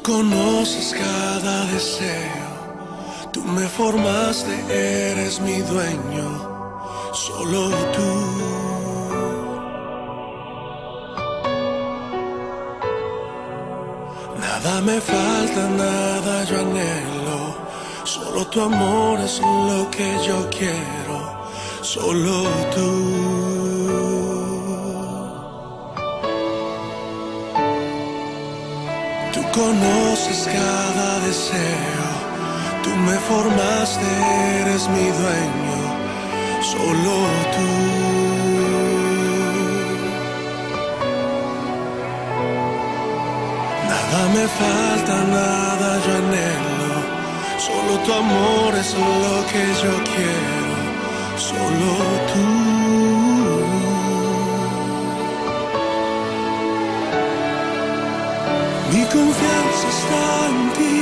Conoces cada deseo, tú me formaste, eres mi dueño, solo tú. Nada me falta, nada yo anhelo, solo tu amor es lo que yo quiero, solo tú. Tú conoces cada deseo, tú me formaste, eres mi dueño, solo tú. Nada me falta, nada yo anhelo, solo tu amor es lo que yo quiero, solo tú. Mi confianza está en ti,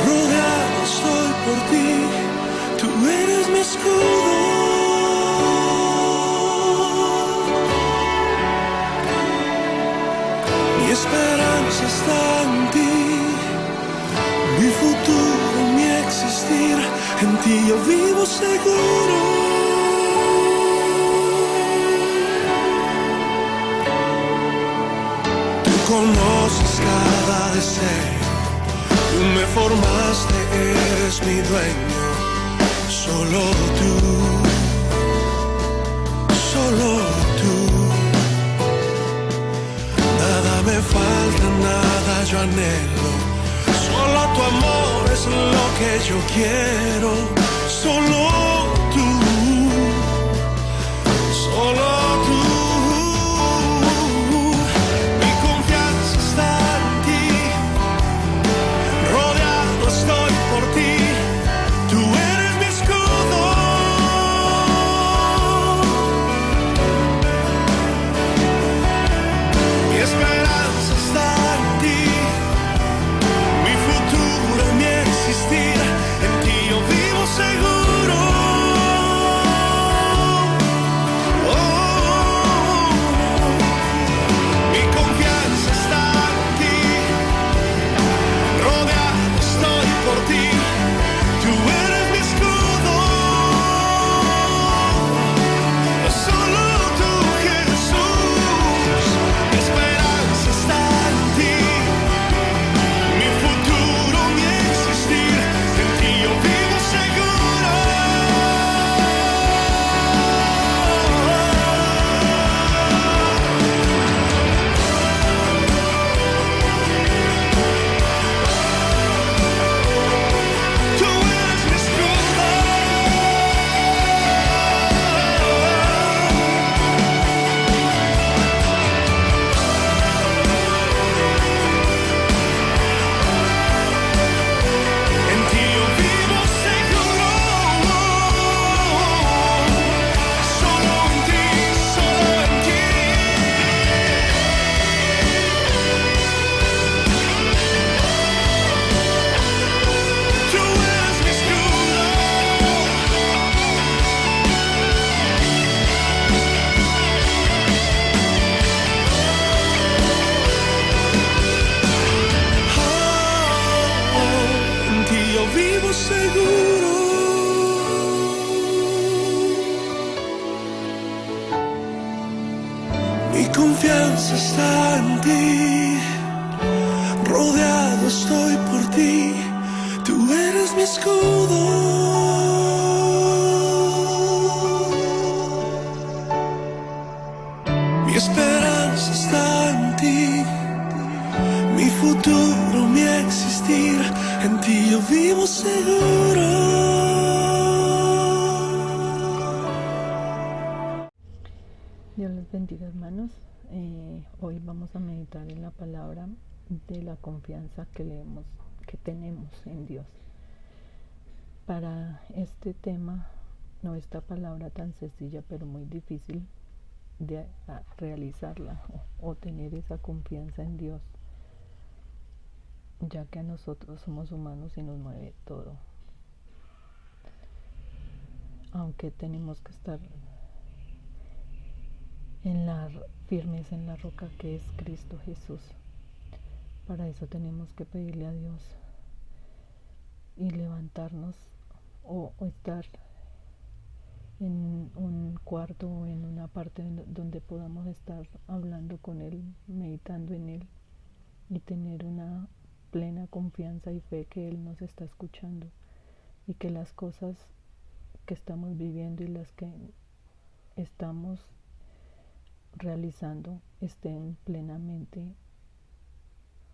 rodeado estoy por ti, tú eres mi escudo. Mi esperanza está en ti, mi futuro, mi existir, en ti yo vivo seguro. Conoces cada deseo, tú me formaste, eres mi dueño, solo tú, solo tú. Nada me falta, nada yo anhelo, solo tu amor es lo que yo quiero, solo tú, solo tú. Mi confianza está en ti, rodeado estoy por ti, tú eres mi escudo. Mi esperanza está en ti, mi futuro, mi existir, en ti yo vivo seguro. Dios les bendiga, hermanos. Hoy vamos a meditar en la palabra de la confianza que tenemos en Dios. Para este tema, esta palabra tan sencilla pero muy difícil de realizarla o tener esa confianza en Dios, ya que a nosotros somos humanos y nos mueve todo. Aunque tenemos que estar firmes en la roca que es Cristo Jesús. Para eso tenemos que pedirle a Dios y levantarnos o estar en un cuarto o en una parte donde podamos estar hablando con Él, meditando en Él y tener una plena confianza y fe que Él nos está escuchando y que las cosas que estamos viviendo y las que estamos realizando estén plenamente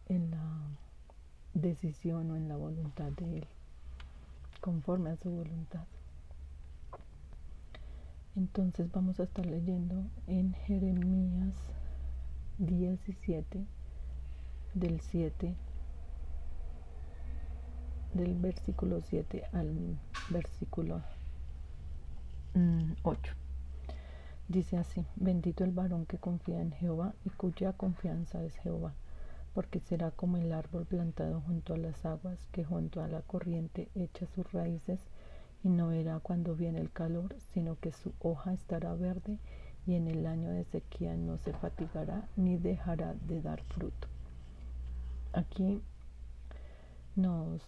en la decisión o en la voluntad de Él, conforme a su voluntad. Entonces vamos a estar leyendo en Jeremías 17, del versículo 7 al versículo 8. Dice así: bendito el varón que confía en Jehová y cuya confianza es Jehová, porque será como el árbol plantado junto a las aguas, que junto a la corriente echa sus raíces y no verá cuando viene el calor, sino que su hoja estará verde, y en el año de sequía no se fatigará ni dejará de dar fruto. Aquí nos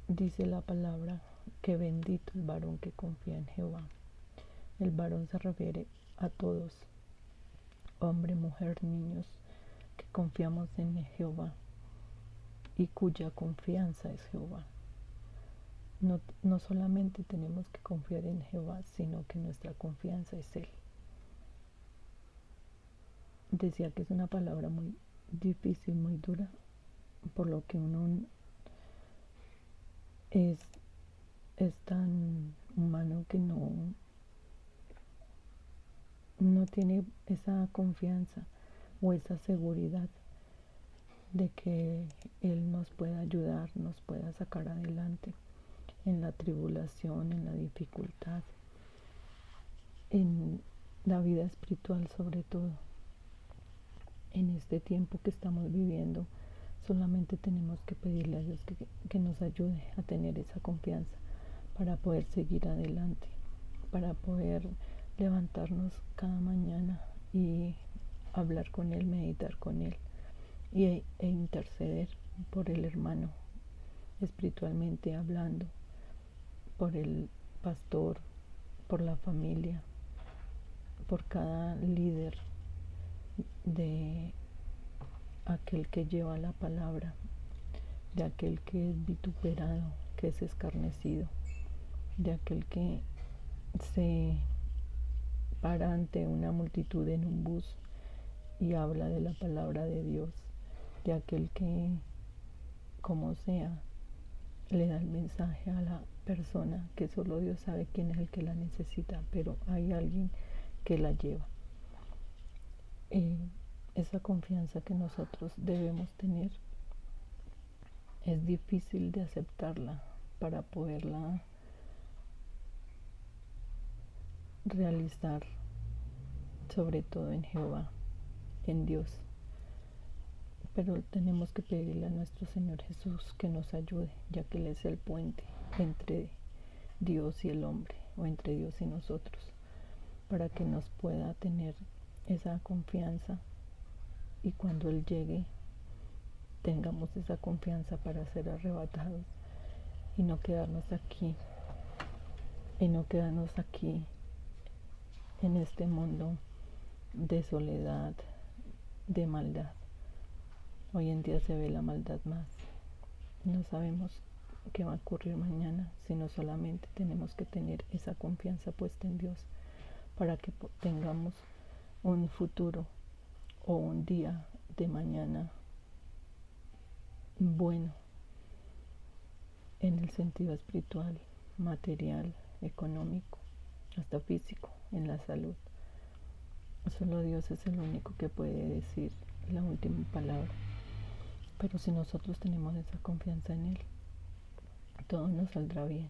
dice la palabra que bendito el varón que confía en Jehová. El varón se refiere a todos, hombre, mujer, niños, que confiamos en Jehová y cuya confianza es Jehová. No solamente tenemos que confiar en Jehová, sino que nuestra confianza es Él. Decía que es una palabra muy difícil, muy dura, por lo que uno es tan humano que no tiene esa confianza o esa seguridad de que Él nos pueda ayudar, nos pueda sacar adelante en la tribulación, en la dificultad, en la vida espiritual sobre todo. En este tiempo que estamos viviendo, solamente tenemos que pedirle a Dios que nos ayude a tener esa confianza para poder seguir adelante, para poder levantarnos cada mañana y hablar con Él, meditar con Él e interceder por el hermano, espiritualmente hablando, por el pastor, por la familia, por cada líder, de aquel que lleva la palabra, de aquel que es vituperado, que es escarnecido, de aquel que se para ante una multitud en un bus y habla de la palabra de Dios, de aquel que, como sea, le da el mensaje a la persona, que solo Dios sabe quién es el que la necesita, pero hay alguien que la lleva. Esa confianza que nosotros debemos tener es difícil de aceptarla para poderla realizar, sobre todo en Jehová, en Dios. Pero tenemos que pedirle a nuestro Señor Jesús que nos ayude, ya que Él es el puente entre Dios y el hombre, o entre Dios y nosotros, para que nos pueda tener esa confianza y cuando Él llegue tengamos esa confianza para ser arrebatados y no quedarnos aquí en este mundo de soledad, de maldad. Hoy en día se ve la maldad más. No sabemos qué va a ocurrir mañana, sino solamente tenemos que tener esa confianza puesta en Dios para que tengamos un futuro o un día de mañana bueno en el sentido espiritual, material, económico, hasta físico, en la salud. Solo Dios es el único que puede decir la última palabra. Pero si nosotros tenemos esa confianza en Él, todo nos saldrá bien.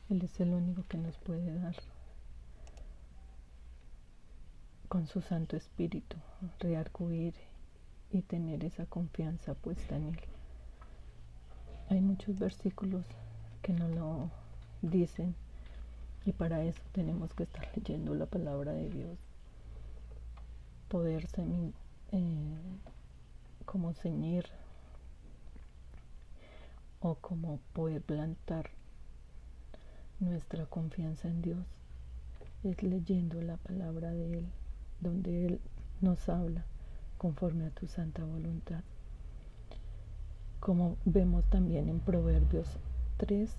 Él es el único que nos puede dar con su Santo Espíritu, rearcuir y tener esa confianza puesta en Él. Hay muchos versículos que nos lo dicen y para eso tenemos que estar leyendo la palabra de Dios, poder cómo ceñir o cómo poder plantar nuestra confianza en Dios es leyendo la palabra de Él, donde Él nos habla conforme a tu santa voluntad. Como vemos también en Proverbios 3,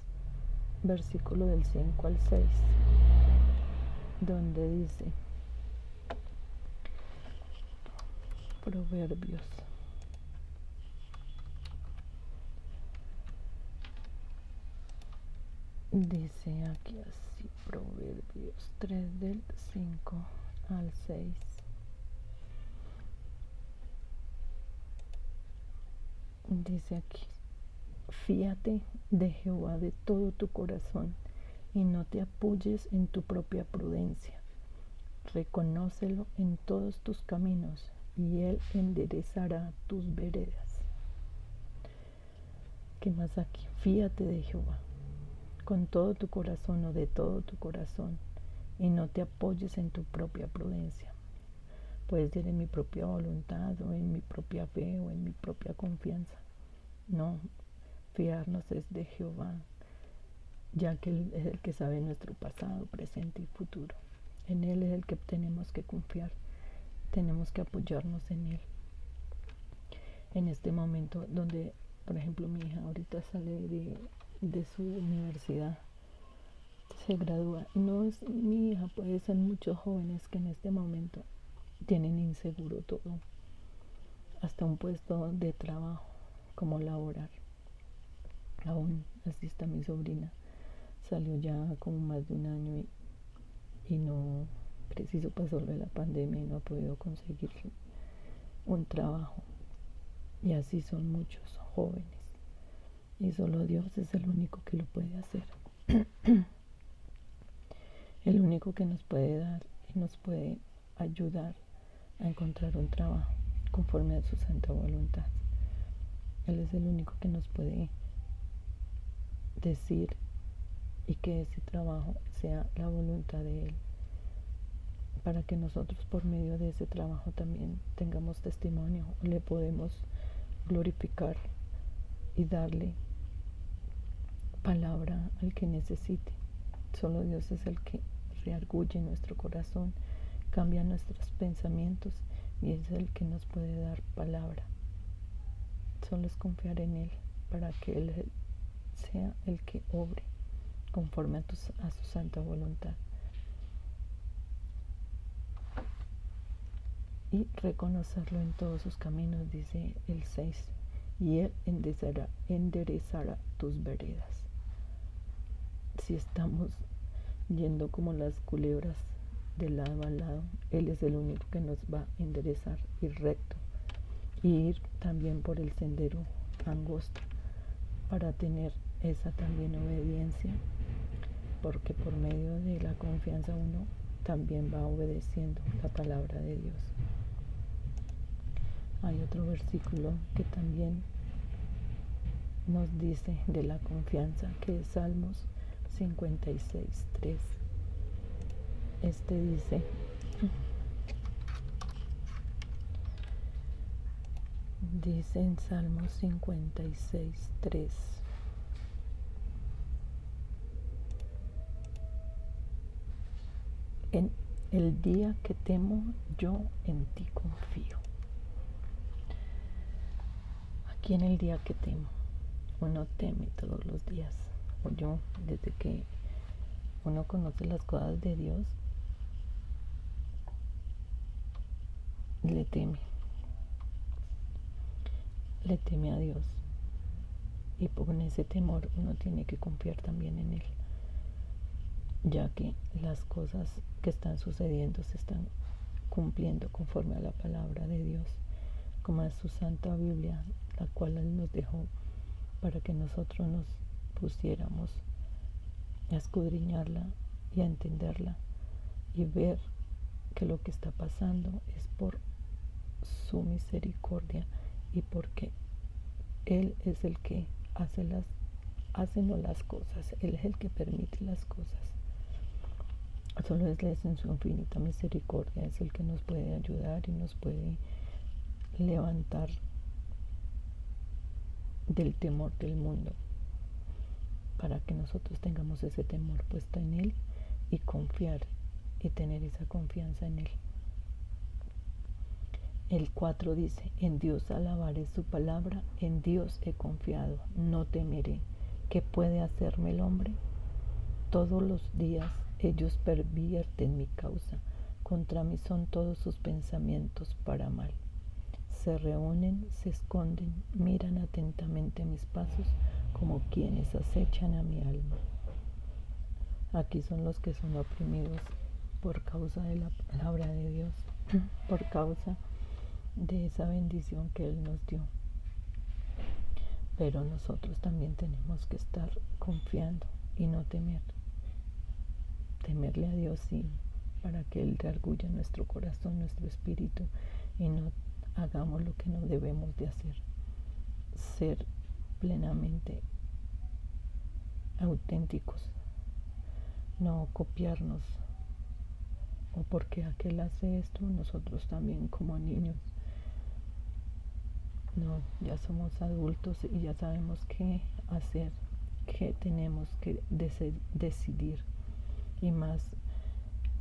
versículo del 5 al 6, donde dice, Proverbios dice aquí así, Proverbios 3 del 5 al 6. Dice aquí, fíate de Jehová de todo tu corazón y no te apoyes en tu propia prudencia. Reconócelo en todos tus caminos y Él enderezará tus veredas. ¿Qué más aquí? Fíate de Jehová con todo tu corazón o de todo tu corazón y no te apoyes en tu propia prudencia. Puedes decir en mi propia voluntad o en mi propia fe o en mi propia confianza. No, fiarnos es de Jehová, ya que Él es el que sabe nuestro pasado, presente y futuro. En Él es el que tenemos que confiar, tenemos que apoyarnos en Él. En este momento donde, por ejemplo, mi hija ahorita sale de su universidad, se gradúa. No es mi hija, puede ser muchos jóvenes que en este momento tienen inseguro todo, hasta un puesto de trabajo como laboral. Aún así está mi sobrina, salió ya como más de un año y no, preciso pasó lo de la pandemia y no ha podido conseguir un trabajo. Y así son muchos jóvenes y solo Dios es el único que lo puede hacer. El único que nos puede dar y nos puede ayudar a encontrar un trabajo conforme a su santa voluntad. Él es el único que nos puede decir y que ese trabajo sea la voluntad de Él, para que nosotros por medio de ese trabajo también tengamos testimonio, le podemos glorificar y darle palabra al que necesite. Solo Dios es el que reargulle nuestro corazón, cambia nuestros pensamientos y es el que nos puede dar palabra. Solo es confiar en Él para que Él sea el que obre conforme a su santa voluntad. Y reconocerlo en todos sus caminos, dice el 6, y Él enderezará tus veredas. Si estamos yendo como las culebras de lado a lado, Él es el único que nos va a enderezar, ir recto y ir también por el sendero angosto para tener esa también obediencia, porque por medio de la confianza uno también va obedeciendo la palabra de Dios. Hay otro versículo que también nos dice de la confianza, que es Salmos 56:3. Este dice en Salmos 56:3: en el día que temo, yo en ti confío. Aquí en el día que temo, uno teme todos los días, o yo, desde que uno conoce las cosas de Dios, le teme a Dios, y con ese temor uno tiene que confiar también en Él, ya que las cosas que están sucediendo se están cumpliendo conforme a la palabra de Dios, como es su santa Biblia, la cual Él nos dejó para que nosotros nos pusiéramos a escudriñarla y a entenderla y ver que lo que está pasando es por su misericordia y porque Él es el que hace no las cosas, Él es el que permite las cosas. Solo es en su infinita misericordia, es el que nos puede ayudar y nos puede levantar del temor del mundo, para que nosotros tengamos ese temor puesto en Él y confiar y tener esa confianza en Él. El 4 dice: en Dios alabaré su palabra, en Dios he confiado, no temeré. ¿Qué puede hacerme el hombre? Todos los días ellos pervierten mi causa, contra mí son todos sus pensamientos para mal. Se reúnen, se esconden, miran atentamente mis pasos, como quienes acechan a mi alma. Aquí son los que son oprimidos por causa de la palabra de Dios, por causa de esa bendición que Él nos dio. Pero nosotros también tenemos que estar confiando y no temer. Temerle a Dios, sí, para que Él reargulle nuestro corazón, nuestro espíritu, y no hagamos lo que no debemos de hacer. Ser plenamente auténticos, no copiarnos, o porque aquel hace esto, nosotros también como niños. No, ya somos adultos y ya sabemos qué hacer, qué tenemos que decidir, y más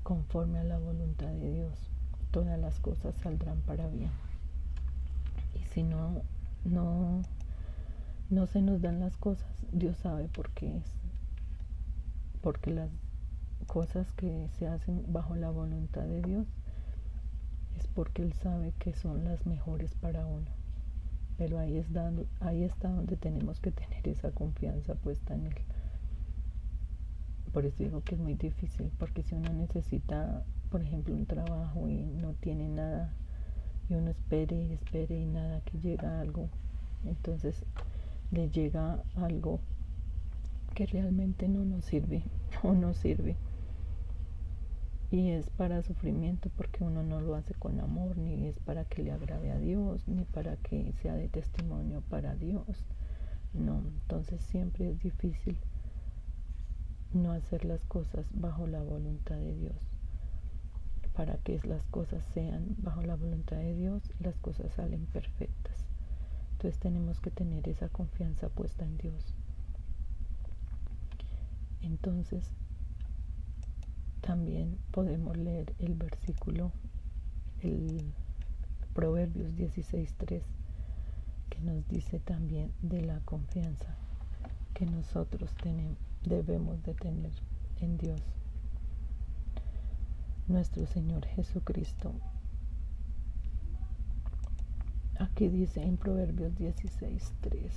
conforme a la voluntad de Dios. Todas las cosas saldrán para bien. Y si no se nos dan las cosas, Dios sabe por qué es. Porque las cosas que se hacen bajo la voluntad de Dios es porque Él sabe que son las mejores para uno. Pero ahí está donde tenemos que tener esa confianza puesta en Él. Por eso digo que es muy difícil, porque si uno necesita, por ejemplo, un trabajo y no tiene nada, y uno espere y nada, que llega algo, entonces le llega algo que realmente no nos sirve o no sirve, y es para sufrimiento, porque uno no lo hace con amor, ni es para que le agrade a Dios, ni para que sea de testimonio para Dios. No, entonces siempre es difícil no hacer las cosas bajo la voluntad de Dios. Para que las cosas sean bajo la voluntad de Dios, las cosas salen perfectas. Entonces tenemos que tener esa confianza puesta en Dios. Entonces también podemos leer el versículo, el Proverbios 16:3, que nos dice también de la confianza que nosotros debemos de tener en Dios. Nuestro Señor Jesucristo, aquí dice en Proverbios 16:3,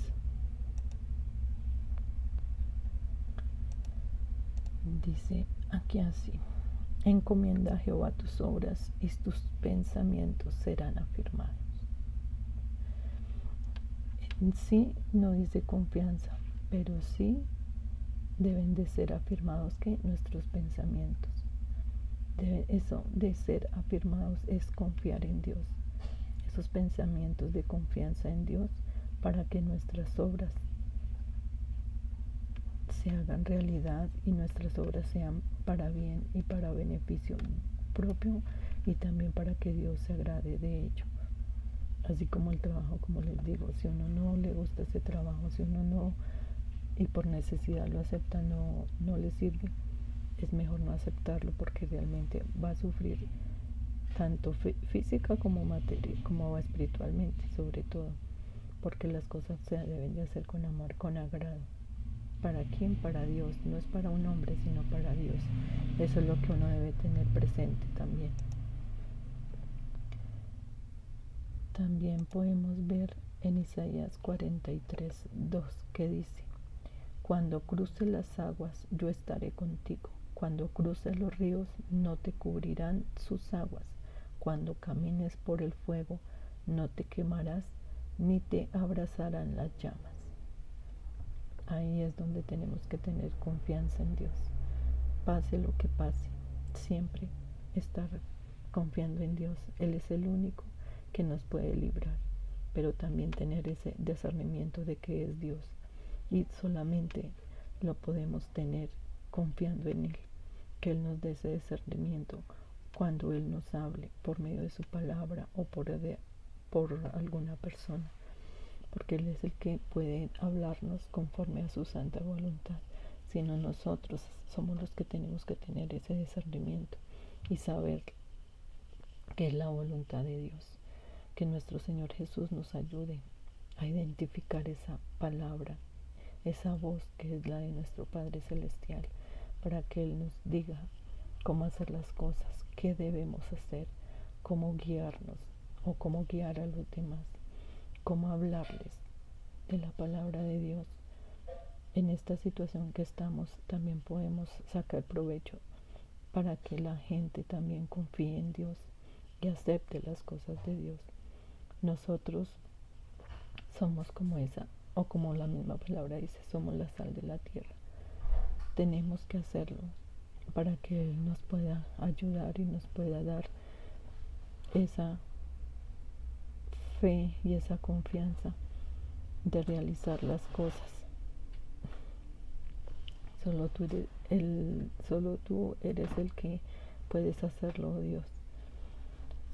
dice aquí así: encomienda a Jehová tus obras y tus pensamientos serán afirmados. En sí no dice confianza, pero sí deben de ser afirmados que nuestros pensamientos. Eso de ser afirmados es confiar en Dios. Esos pensamientos de confianza en Dios, para que nuestras obras se hagan realidad y nuestras obras sean para bien y para beneficio propio, y también para que Dios se agrade de ello. Así como el trabajo, como les digo, si uno no le gusta ese trabajo, si uno no, y por necesidad lo acepta, no le sirve, es mejor no aceptarlo, porque realmente va a sufrir tanto física como materia, como espiritualmente, sobre todo, porque las cosas se deben de hacer con amor, con agrado. ¿Para quién? Para Dios. No es para un hombre, sino para Dios. Eso es lo que uno debe tener presente también. También podemos ver en Isaías 43:2, que dice: cuando cruces las aguas, yo estaré contigo. Cuando cruces los ríos, no te cubrirán sus aguas. Cuando camines por el fuego, no te quemarás, ni te abrazarán las llamas. Ahí es donde tenemos que tener confianza en Dios. Pase lo que pase, siempre estar confiando en Dios. Él es el único que nos puede librar, pero también tener ese discernimiento de que es Dios, y solamente lo podemos tener confiando en Él, que Él nos dé ese discernimiento cuando Él nos hable por medio de su palabra o por alguna persona, porque Él es el que puede hablarnos conforme a su santa voluntad, sino nosotros somos los que tenemos que tener ese discernimiento y saber qué es la voluntad de Dios. Que nuestro Señor Jesús nos ayude a identificar esa palabra, esa voz que es la de nuestro Padre Celestial, para que Él nos diga cómo hacer las cosas, qué debemos hacer, cómo guiarnos o cómo guiar a los demás, cómo hablarles de la palabra de Dios. En esta situación que estamos también podemos sacar provecho para que la gente también confíe en Dios y acepte las cosas de Dios. Nosotros somos como esa, o como la misma palabra dice, somos la sal de la tierra. Tenemos que hacerlo para que Él nos pueda ayudar y nos pueda dar esa fe y esa confianza de realizar las cosas. Solo tú eres el que puedes hacerlo, oh Dios.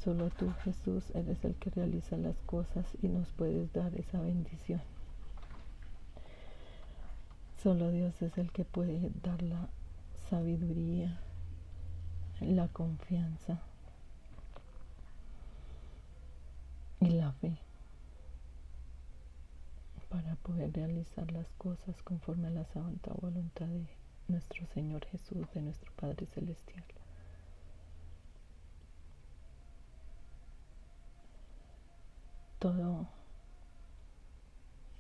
Solo tú, Jesús, eres el que realiza las cosas y nos puedes dar esa bendición. Solo Dios es el que puede dar la sabiduría, la confianza y la fe para poder realizar las cosas conforme a la santa voluntad de nuestro Señor Jesús, de nuestro Padre Celestial. Todo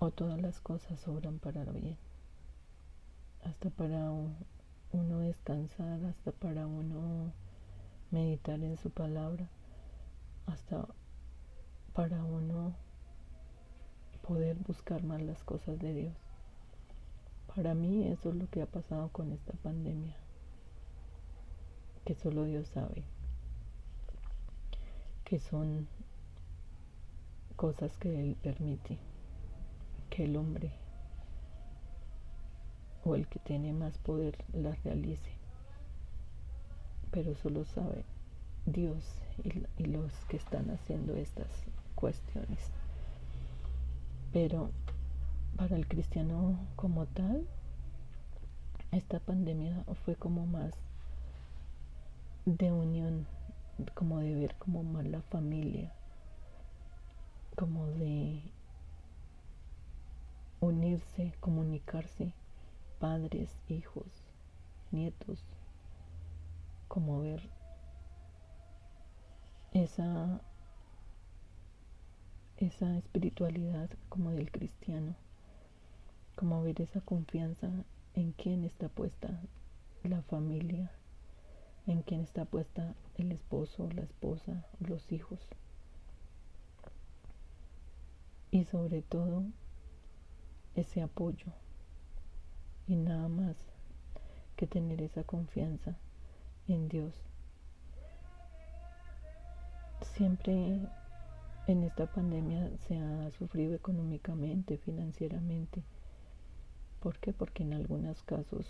o todas las cosas obran para el bien, hasta para uno descansar, hasta para uno meditar en su palabra, hasta para uno poder buscar más las cosas de Dios. Para mí eso es lo que ha pasado con esta pandemia, que solo Dios sabe, que son cosas que Él permite que el hombre o el que tiene más poder las realice, pero solo sabe Dios y los que están haciendo estas cuestiones. Pero para el cristiano como tal, esta pandemia fue como más de unión, como de ver como más la familia, como de unirse, comunicarse, padres, hijos, nietos, como ver esa espiritualidad como del cristiano, como ver esa confianza en quién está puesta la familia, en quién está puesta el esposo, la esposa, los hijos, y sobre todo ese apoyo, y nada más que tener esa confianza en Dios. Siempre en esta pandemia se ha sufrido económicamente, financieramente. ¿Por qué? Porque en algunos casos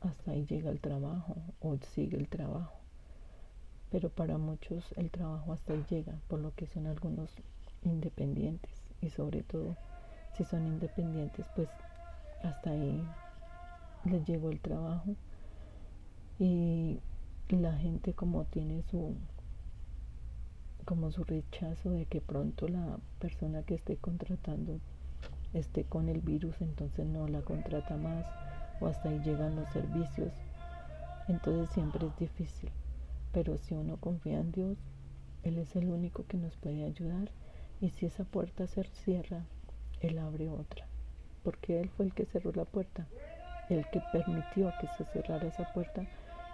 hasta ahí llega el trabajo o sigue el trabajo. Pero para muchos el trabajo hasta ahí llega, por lo que son algunos independientes. Y sobre todo, si son independientes, pues hasta ahí les llegó el trabajo. Y la gente como tiene su rechazo de que pronto la persona que esté contratando esté con el virus, entonces no la contrata más, o hasta ahí llegan los servicios. Entonces siempre es difícil, pero si uno confía en Dios, Él es el único que nos puede ayudar, y si esa puerta se cierra, Él abre otra, porque Él fue el que cerró la puerta, el que permitió que se cerrara esa puerta,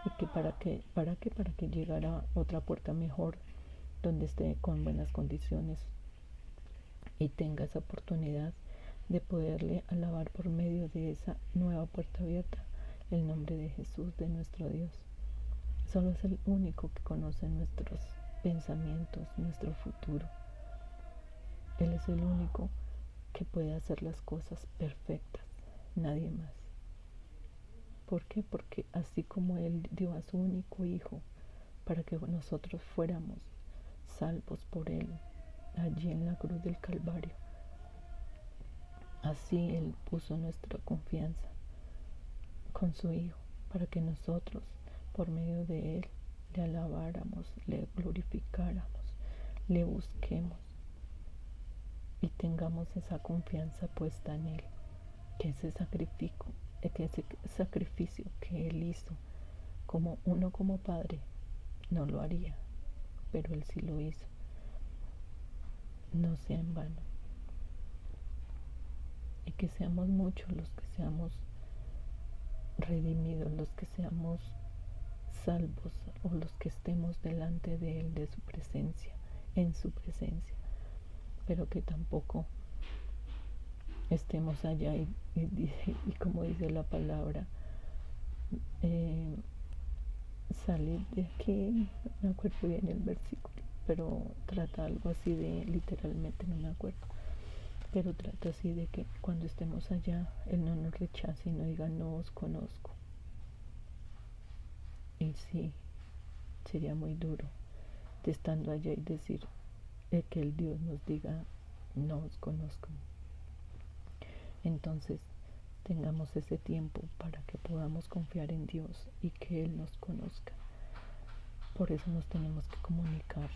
y que para que llegara otra puerta mejor, donde esté con buenas condiciones y tenga esa oportunidad de poderle alabar por medio de esa nueva puerta abierta el nombre de Jesús, de nuestro Dios. Solo es el único que conoce nuestros pensamientos, nuestro futuro. Él es el único que puede hacer las cosas perfectas, nadie más. ¿Por qué? Porque así como Él dio a su único Hijo para que nosotros fuéramos salvos por Él allí en la cruz del Calvario, Así Él puso nuestra confianza con su Hijo, para que nosotros, por medio de Él, le alabáramos, le glorificáramos, le busquemos y tengamos esa confianza puesta en Él, que ese sacrificio que Él hizo, como uno como padre, no lo haría, pero Él sí lo hizo, no sea en vano. Y que seamos muchos los que seamos redimidos, los que seamos salvos o los que estemos delante de Él, de su presencia, en su presencia, pero que tampoco estemos allá y como dice la palabra, salir de aquí, no me acuerdo bien el versículo, pero trata algo así de, literalmente no me acuerdo, pero trata así de que cuando estemos allá, Él no nos rechace y no diga no os conozco. Y sí, sería muy duro de estando allá y decir que el Dios nos diga no os conozco. Entonces tengamos ese tiempo para que podamos confiar en Dios y que Él nos conozca. Por eso nos tenemos que comunicar.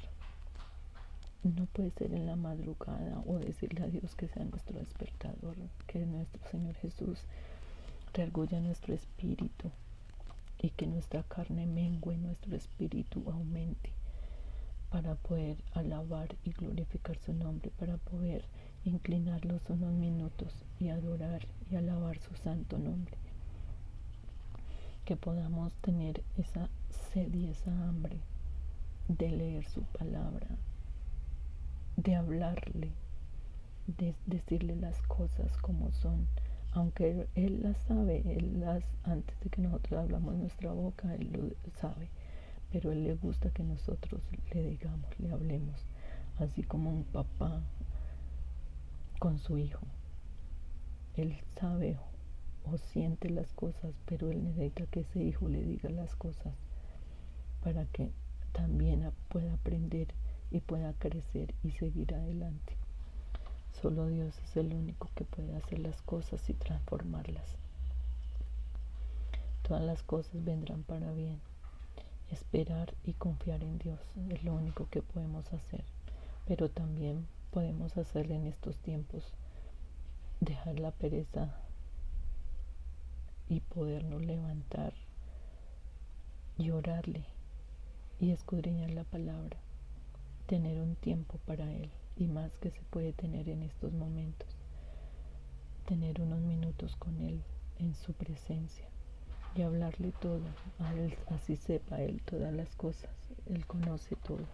No puede ser en la madrugada o decirle a Dios que sea nuestro despertador, que nuestro Señor Jesús reargulla nuestro espíritu y que nuestra carne mengue, nuestro espíritu aumente, para poder alabar y glorificar su nombre, para poder inclinarlos unos minutos y adorar y alabar su santo nombre. Que podamos tener esa sed y esa hambre de leer su palabra, de hablarle, de decirle las cosas como son, aunque Él las sabe, antes de que nosotros hablamos nuestra boca, Él lo sabe, pero Él le gusta que nosotros le digamos, le hablemos, así como un papá con su hijo. Él sabe o siente las cosas, pero Él necesita que ese hijo le diga las cosas para que también pueda aprender y pueda crecer y seguir adelante. Solo Dios es el único que puede hacer las cosas y transformarlas. Todas las cosas vendrán para bien. Esperar y confiar en Dios es lo único que podemos hacer, pero también podemos hacer en estos tiempos, dejar la pereza y podernos levantar y orarle y escudriñar la palabra, tener un tiempo para Él, y más que se puede tener en estos momentos, tener unos minutos con Él en su presencia y hablarle todo a Él, así sepa Él todas las cosas. Él conoce todo,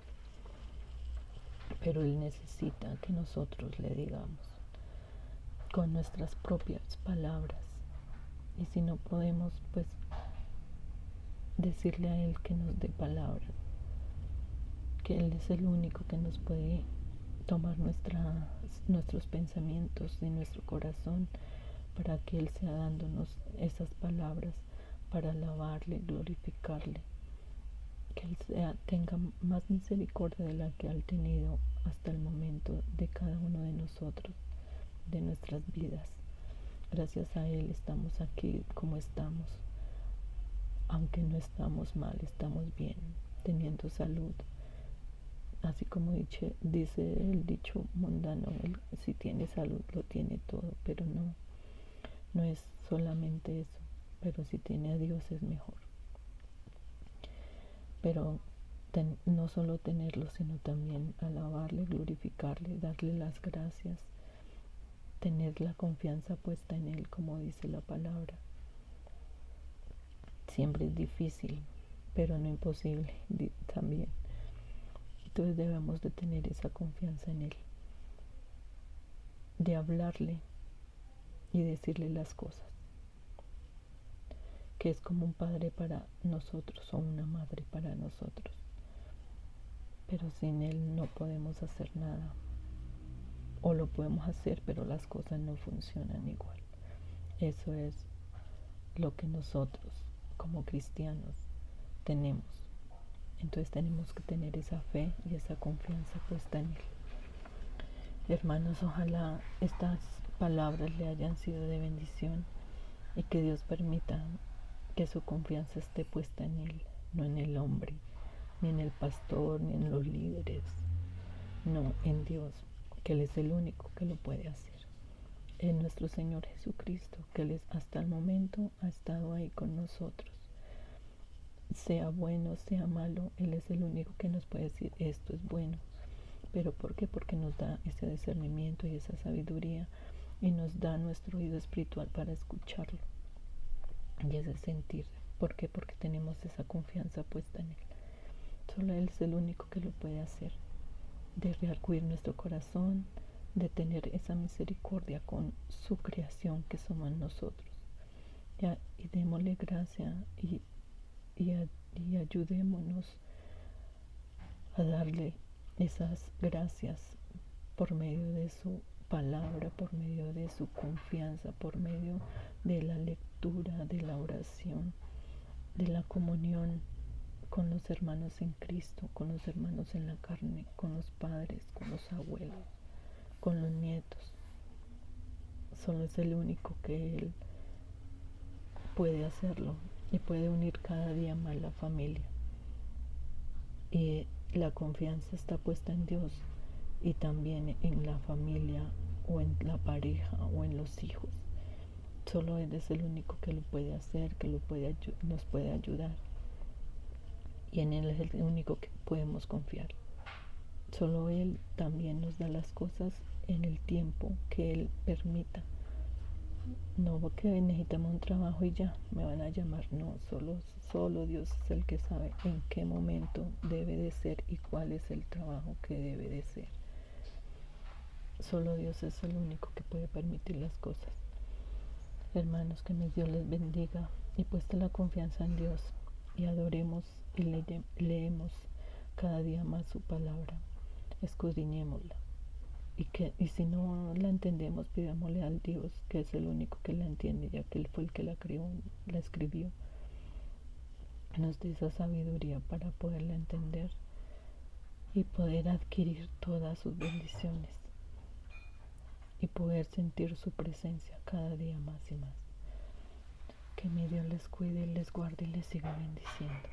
pero Él necesita que nosotros le digamos con nuestras propias palabras, y si no podemos, pues decirle a Él que nos dé palabras, que Él es el único que nos puede tomar nuestros pensamientos y nuestro corazón, para que Él sea dándonos esas palabras para alabarle, glorificarle, que Él tenga más misericordia de la que ha tenido hasta el momento de cada uno de nosotros, de nuestras vidas. Gracias a Él estamos aquí como estamos, aunque no estamos mal, estamos bien, teniendo salud. Así como dice el dicho mundano, si tiene salud lo tiene todo, pero no es solamente eso, pero si tiene a Dios es mejor. Pero no solo tenerlo, sino también alabarle, glorificarle, darle las gracias, tener la confianza puesta en Él, como dice la palabra. Siempre es difícil, pero no imposible también. Entonces debemos de tener esa confianza en Él, de hablarle y decirle las cosas, que es como un padre para nosotros o una madre para nosotros, pero sin Él no podemos hacer nada, o lo podemos hacer pero las cosas no funcionan igual. Eso es lo que nosotros como cristianos tenemos. Entonces tenemos que tener esa fe y esa confianza puesta en Él. Hermanos, ojalá estas palabras le hayan sido de bendición y que Dios permita que su confianza esté puesta en Él, no en el hombre, ni en el pastor, ni en los líderes, no, en Dios, que Él es el único que lo puede hacer. En nuestro Señor Jesucristo, que Él hasta el momento ha estado ahí con nosotros. Sea bueno, sea malo, Él es el único que nos puede decir esto es bueno. ¿Pero por qué? Porque nos da ese discernimiento y esa sabiduría y nos da nuestro oído espiritual para escucharlo y ese sentir. ¿Por qué? Porque tenemos esa confianza puesta en Él. Solo Él es el único que lo puede hacer, de reacudir nuestro corazón, de tener esa misericordia con su creación que somos nosotros. Y démosle gracia y ayudémonos a darle esas gracias por medio de su palabra, por medio de su confianza, por medio de la lectura, de la oración, de la comunión con los hermanos en Cristo, con los hermanos en la carne, con los padres, con los abuelos, con los nietos. Solo es el único que Él puede hacerlo y puede unir cada día más la familia. Y la confianza está puesta en Dios y también en la familia o en la pareja o en los hijos. Solo Él es el único que lo puede hacer, que nos puede ayudar. Y en Él es el único que podemos confiar. Solo Él también nos da las cosas en el tiempo que Él permita. No que necesitamos un trabajo y ya me van a llamar. No, solo Dios es el que sabe en qué momento debe de ser y cuál es el trabajo que debe de ser. Solo Dios es el único que puede permitir las cosas. Hermanos, que Dios les bendiga y puesta la confianza en Dios y adoremos y leemos cada día más su palabra, escudriñémosla y si no la entendemos, pidámosle al Dios que es el único que la entiende, ya que Él fue el que la creó, la escribió, nos dé esa sabiduría para poderla entender y poder adquirir todas sus bendiciones y poder sentir su presencia cada día más y más. Que mi Dios les cuide, les guarde y les siga bendiciendo.